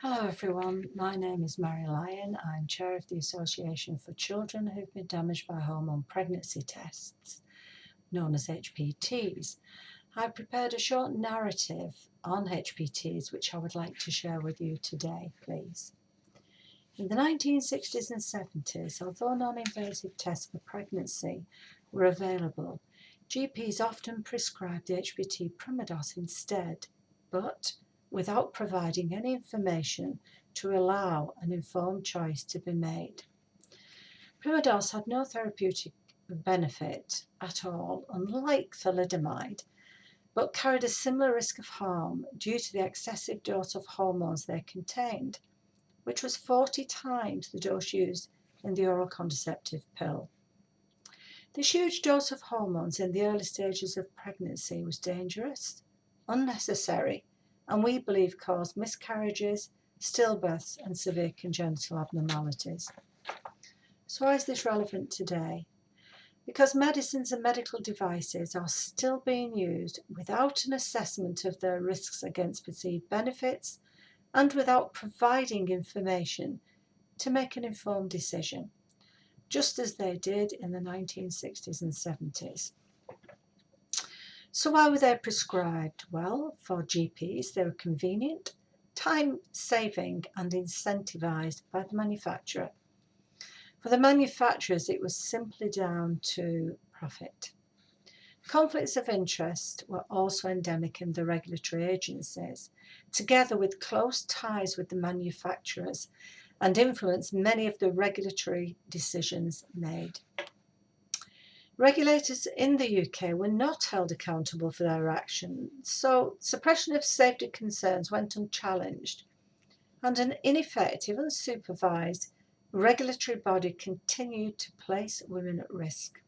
Hello everyone, my name is Mary Lyon. I'm chair of the Association for Children who've been damaged by hormone pregnancy tests, known as HPTs. I've prepared a short narrative on HPTs which I would like to share with you today, please. In the 1960s and 70s, although non-invasive tests for pregnancy were available, GPs often prescribed the HPT Primodos instead, but without providing any information to allow an informed choice to be made. Primodos had no therapeutic benefit at all, unlike thalidomide, but carried a similar risk of harm due to the excessive dose of hormones they contained, which was 40 times the dose used in the oral contraceptive pill. This huge dose of hormones in the early stages of pregnancy was dangerous, unnecessary, and we believe caused miscarriages, stillbirths, and severe congenital abnormalities. So why is this relevant today? Because medicines and medical devices are still being used without an assessment of their risks against perceived benefits and without providing information to make an informed decision, just as they did in the 1960s and 70s. So why were they prescribed? Well, for GPs, they were convenient, time-saving and incentivised by the manufacturer. For the manufacturers, it was simply down to profit. Conflicts of interest were also endemic in the regulatory agencies, together with close ties with the manufacturers, and influenced many of the regulatory decisions made. Regulators in the UK were not held accountable for their actions, so suppression of safety concerns went unchallenged, and an ineffective, unsupervised regulatory body continued to place women at risk.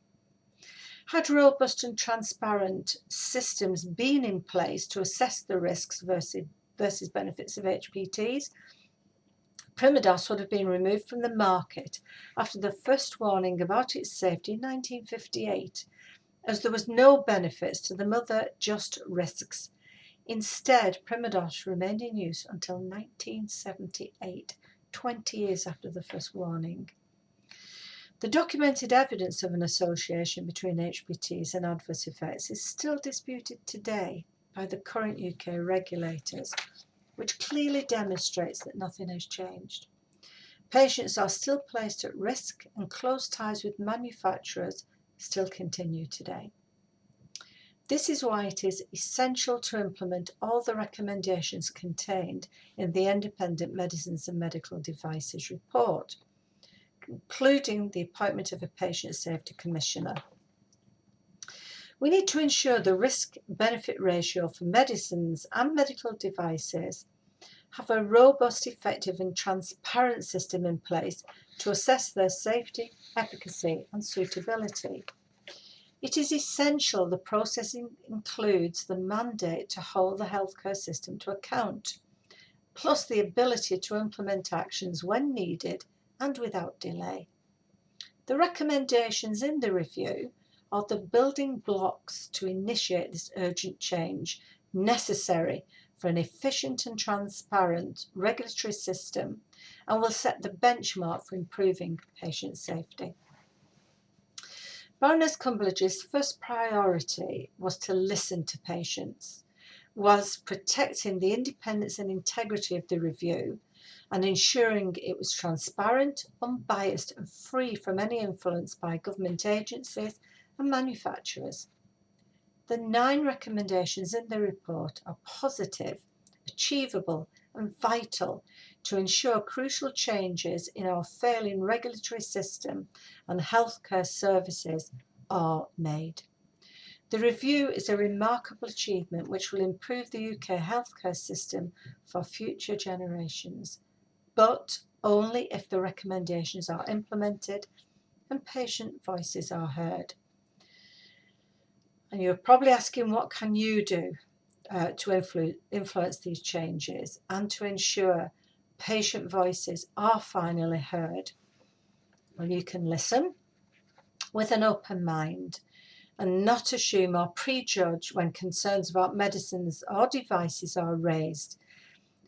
Had robust and transparent systems been in place to assess the risks versus benefits of HPTs, Primodos would have been removed from the market after the first warning about its safety in 1958, as there was no benefits to the mother, just risks. Instead, Primodos remained in use until 1978, 20 years after the first warning. The documented evidence of an association between HPTs and adverse effects is still disputed today by the current UK regulators, which clearly demonstrates that nothing has changed. Patients are still placed at risk, and close ties with manufacturers still continue today. This is why it is essential to implement all the recommendations contained in the Independent Medicines and Medical Devices report, including the appointment of a Patient Safety Commissioner. We need to ensure the risk-benefit ratio for medicines and medical devices have a robust, effective and transparent system in place to assess their safety, efficacy and suitability. It is essential the process includes the mandate to hold the healthcare system to account, plus the ability to implement actions when needed and without delay. The recommendations in the review are the building blocks to initiate this urgent change necessary for an efficient and transparent regulatory system, and will set the benchmark for improving patient safety. Baroness Cumberledge's first priority was to listen to patients, was protecting the independence and integrity of the review, and ensuring it was transparent, unbiased and free from any influence by government agencies and manufacturers. The 9 recommendations in the report are positive, achievable and vital to ensure crucial changes in our failing regulatory system and healthcare services are made. The review is a remarkable achievement which will improve the UK healthcare system for future generations, but only if the recommendations are implemented and patient voices are heard. And you're probably asking, what can you do to influence these changes and to ensure patient voices are finally heard? Well, you can listen with an open mind and not assume or prejudge when concerns about medicines or devices are raised.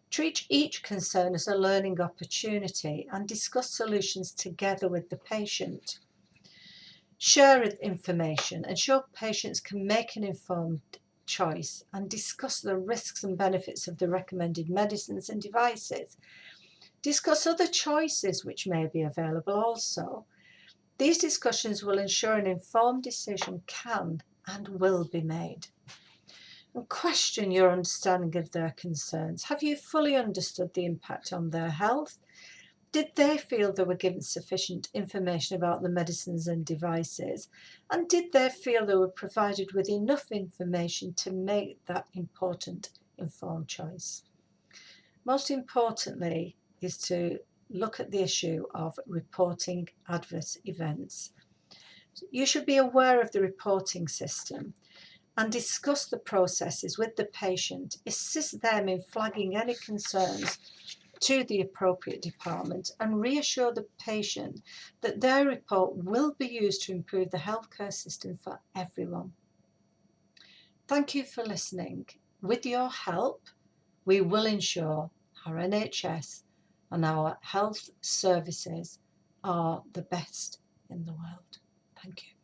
Treat each concern as a learning opportunity and discuss solutions together with the patient. Share information, ensure patients can make an informed choice and discuss the risks and benefits of the recommended medicines and devices. Discuss other choices which may be available also. These discussions will ensure an informed decision can and will be made. And question your understanding of their concerns. Have you fully understood the impact on their health? Did they feel they were given sufficient information about the medicines and devices? And did they feel they were provided with enough information to make that important informed choice? Most importantly is to look at the issue of reporting adverse events. You should be aware of the reporting system and discuss the processes with the patient, assist them in flagging any concerns to the appropriate department, and reassure the patient that their report will be used to improve the healthcare system for everyone. Thank you for listening. With your help, we will ensure our NHS and our health services are the best in the world. Thank you.